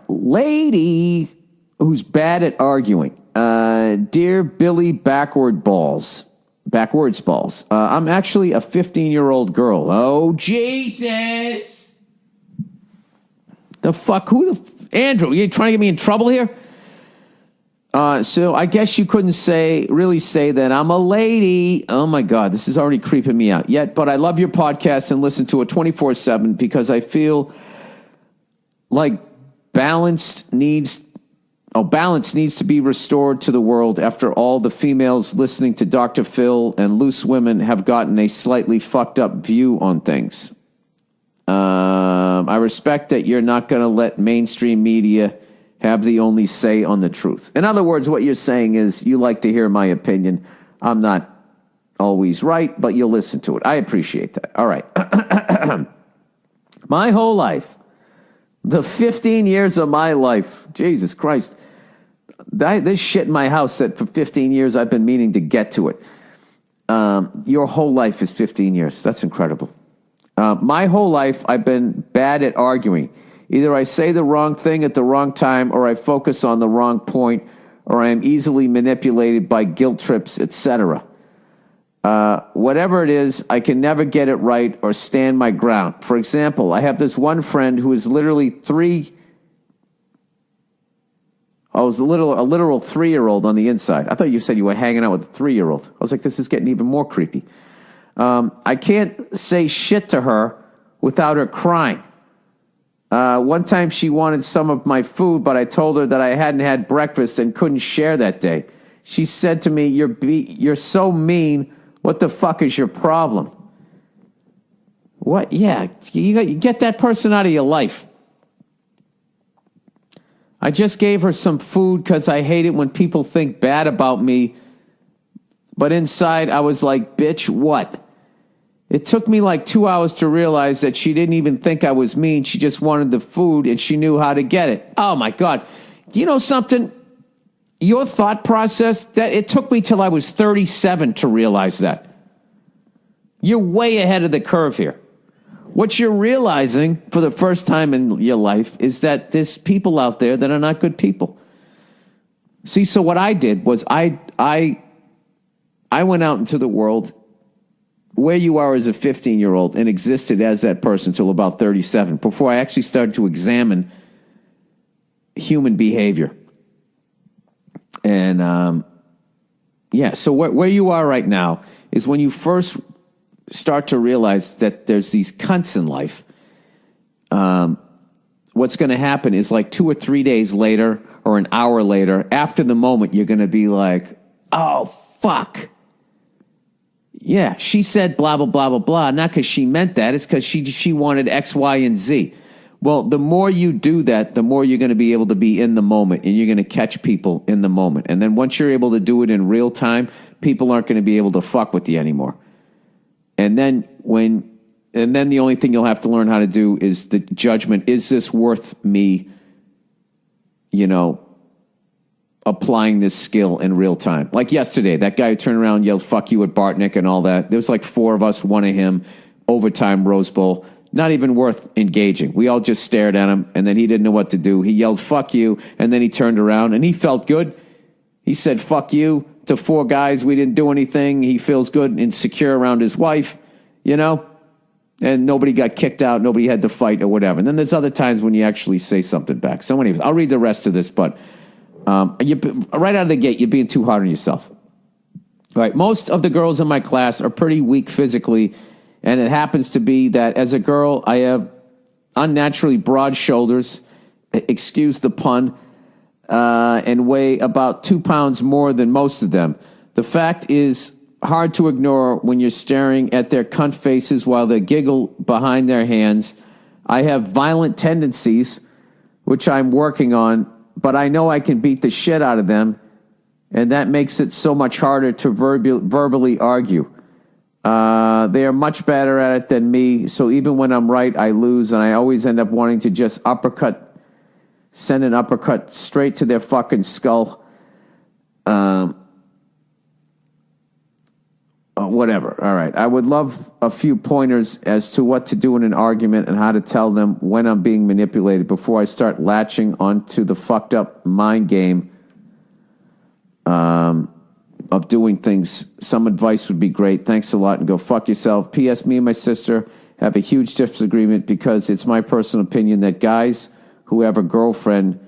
Lady who's bad at arguing. Dear Billy Backwards Balls. I'm actually a 15-year-old girl. Oh, Jesus. The fuck? Andrew, you trying to get me in trouble here? So I guess you couldn't really say that I'm a lady. Oh my God, this is already creeping me out. But I love your podcast and listen to it 24/7 because I feel like balance needs to be restored to the world after all the females listening to Dr. Phil and loose women have gotten a slightly fucked up view on things. I respect that you're not going to let mainstream media have the only say on the truth. In other words, what you're saying is you like to hear my opinion. I'm not always right, but you'll listen to it. I appreciate that. All right. My whole life, the 15 years of my life, Jesus Christ, this shit in my house that for 15 years I've been meaning to get to it. Your whole life is 15 years. That's incredible. My whole life I've been bad at arguing. Either I say the wrong thing at the wrong time, or I focus on the wrong point, or I am easily manipulated by guilt trips, etc. Whatever it is, I can never get it right or stand my ground. For example, I have this one friend who is literally a literal 3-year-old on the inside. I thought you said you were hanging out with a 3-year-old. I was like, this is getting even more creepy. I can't say shit to her without her crying. One time she wanted some of my food, but I told her that I hadn't had breakfast and couldn't share that day. She said to me, you're so mean. What the fuck is your problem? What? Yeah, you get that person out of your life. I just gave her some food because I hate it when people think bad about me. But inside I was like, bitch, what? It took me like 2 hours to realize that she didn't even think I was mean. She just wanted the food and she knew how to get it. Oh my God. You know something? Your thought process, that it took me till I was 37 to realize that. You're way ahead of the curve here. What you're realizing for the first time in your life is that there's people out there that are not good people. See, so what I did was I went out into the world where you are as a 15-year-old and existed as that person till about 37 before I actually started to examine human behavior. And, so where you are right now is when you first start to realize that there's these cunts in life. What's going to happen is like 2 or 3 days later or an hour later, after the moment, you're going to be like, oh, fuck. Yeah, she said blah, blah, blah, blah, blah. Not because she meant that. It's because she wanted X, Y, and Z. Well, the more you do that, the more you're going to be able to be in the moment, and you're going to catch people in the moment. And then once you're able to do it in real time, people aren't going to be able to fuck with you anymore. And then the only thing you'll have to learn how to do is the judgment. Is this worth me, applying this skill in real time? Like yesterday, that guy who turned around and yelled, fuck you at Bartnick and all that. There was like 4 of us, one of him, overtime Rose Bowl. Not even worth engaging. We all just stared at him, and then he didn't know what to do. He yelled, fuck you, and then he turned around, and he felt good. He said, fuck you, to 4 guys. We didn't do anything. He feels good and secure around his wife, and nobody got kicked out. Nobody had to fight or whatever. And then there's other times when you actually say something back. So anyways, I'll read the rest of this, but right out of the gate, you're being too hard on yourself. All right, most of the girls in my class are pretty weak physically, and it happens to be that as a girl, I have unnaturally broad shoulders, excuse the pun, and weigh about 2 pounds more than most of them. The fact is hard to ignore when you're staring at their cunt faces while they giggle behind their hands. I have violent tendencies, which I'm working on, but I know I can beat the shit out of them, and that makes it so much harder to verbally argue. They are much better at it than me, so even when I'm right, I lose, and I always end up wanting to just send an uppercut straight to their fucking skull. Oh whatever. All right. I would love a few pointers as to what to do in an argument and how to tell them when I'm being manipulated before I start latching onto the fucked up mind game of doing things. Some advice would be great. Thanks a lot, and go fuck yourself. P.S. Me and my sister have a huge disagreement because it's my personal opinion that guys who have a girlfriend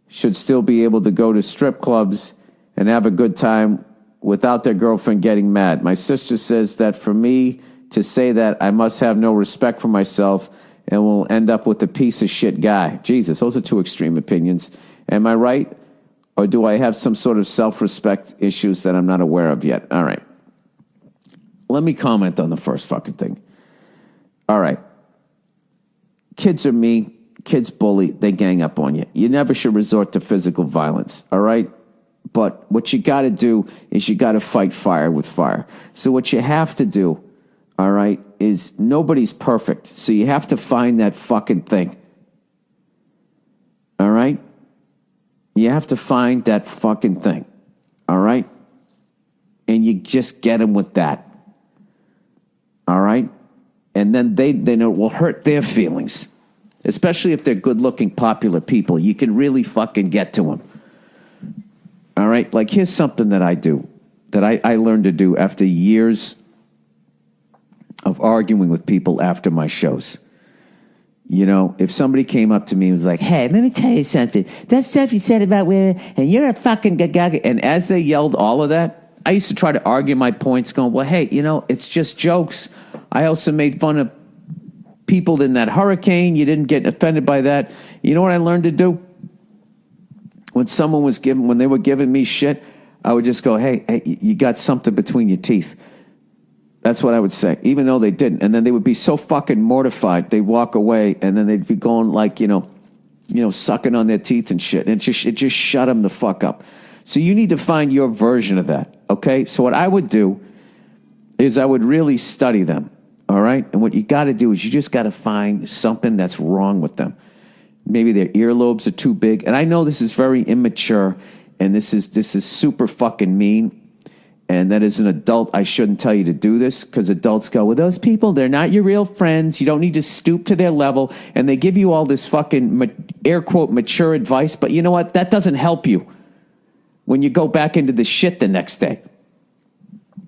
should still be able to go to strip clubs and have a good time without their girlfriend getting mad. My sister says that for me to say that, I must have no respect for myself and will end up with a piece of shit guy. Jesus, those are two extreme opinions. Am I right? Or do I have some sort of self-respect issues that I'm not aware of yet? All right. Let me comment on the first fucking thing. All right. Kids are mean. Kids bully. They gang up on you. You never should resort to physical violence. All right? But what you got to do is you got to fight fire with fire. So what you have to do, all right, is nobody's perfect. So you have to find that fucking thing. All right? You have to find that fucking thing. All right? And you just get them with that. All right? And then they know it will hurt their feelings. Especially if they're good-looking, popular people. You can really fucking get to them. All right? Like, here's something that I do. That I learned to do after years of arguing with people after my shows. You know, if somebody came up to me and was like, hey, let me tell you something. That stuff you said about women, and you're a fucking gaga. And as they yelled all of that, I used to try to argue my points going, well, hey, you know, it's just jokes. I also made fun of people in that hurricane. You didn't get offended by that. You know what I learned to do? When they were giving me shit, I would just go, hey, you got something between your teeth. That's what I would say, even though they didn't. And then they would be so fucking mortified, they'd walk away, and then they'd be going like, you know, sucking on their teeth and shit. And it just shut them the fuck up. So you need to find your version of that, okay? So what I would do is I would really study them, all right? And what you got to do is you just got to find something that's wrong with them. Maybe their earlobes are too big. And I know this is very immature, and this is super fucking mean. And that as an adult, I shouldn't tell you to do this because adults go, well, those people, they're not your real friends. You don't need to stoop to their level. And they give you all this fucking, air quote, mature advice. But you know what? That doesn't help you when you go back into the shit the next day.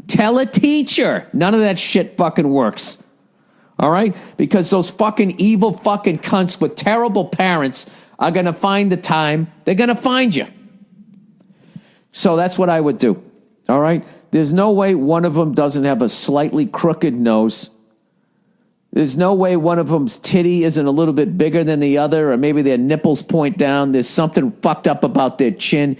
Tell a teacher. None of that shit fucking works. All right? Because those fucking evil fucking cunts with terrible parents are going to find the time. They're going to find you. So that's what I would do. All right? There's no way one of them doesn't have a slightly crooked nose. There's no way one of them's titty isn't a little bit bigger than the other, or maybe their nipples point down. There's something fucked up about their chin.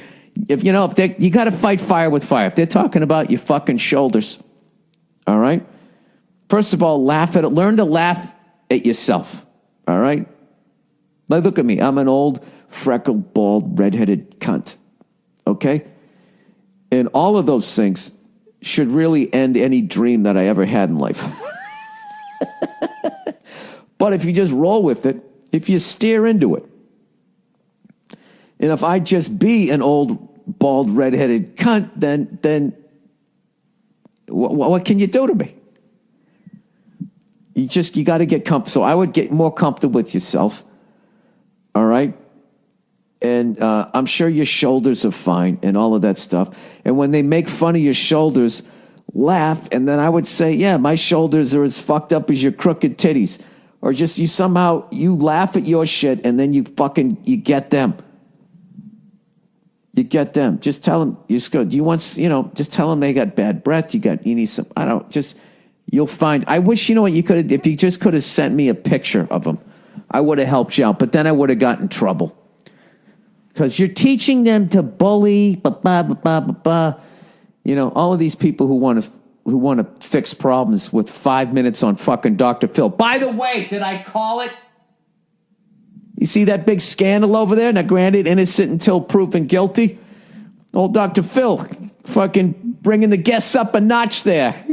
You got to fight fire with fire. If they're talking about your fucking shoulders, all right? First of all, learn to laugh at yourself, all right? Like, look at me. I'm an old, freckled, bald, redheaded cunt, okay? And all of those things should really end any dream that I ever had in life. But if you just roll with it, if you steer into it, and if I just be an old, bald, redheaded cunt, then what can you do to me? You got to get comfortable. So I would get more comfortable with yourself. All right? And I'm sure your shoulders are fine and all of that stuff. And when they make fun of your shoulders, laugh. And then I would say, yeah, my shoulders are as fucked up as your crooked titties. Or just you laugh at your shit and then you get them. You get them. Just tell them, just tell them they got bad breath. You need some, you'll find, I wish, you know what, if you just could have sent me a picture of them, I would have helped you out. But then I would have got in trouble. Because you're teaching them to bully, all of these people who want to fix problems with 5 minutes on fucking Dr. Phil. By the way, did I call it? You see that big scandal over there? Now, granted, innocent until proven guilty. Old Dr. Phil fucking bringing the guests up a notch there.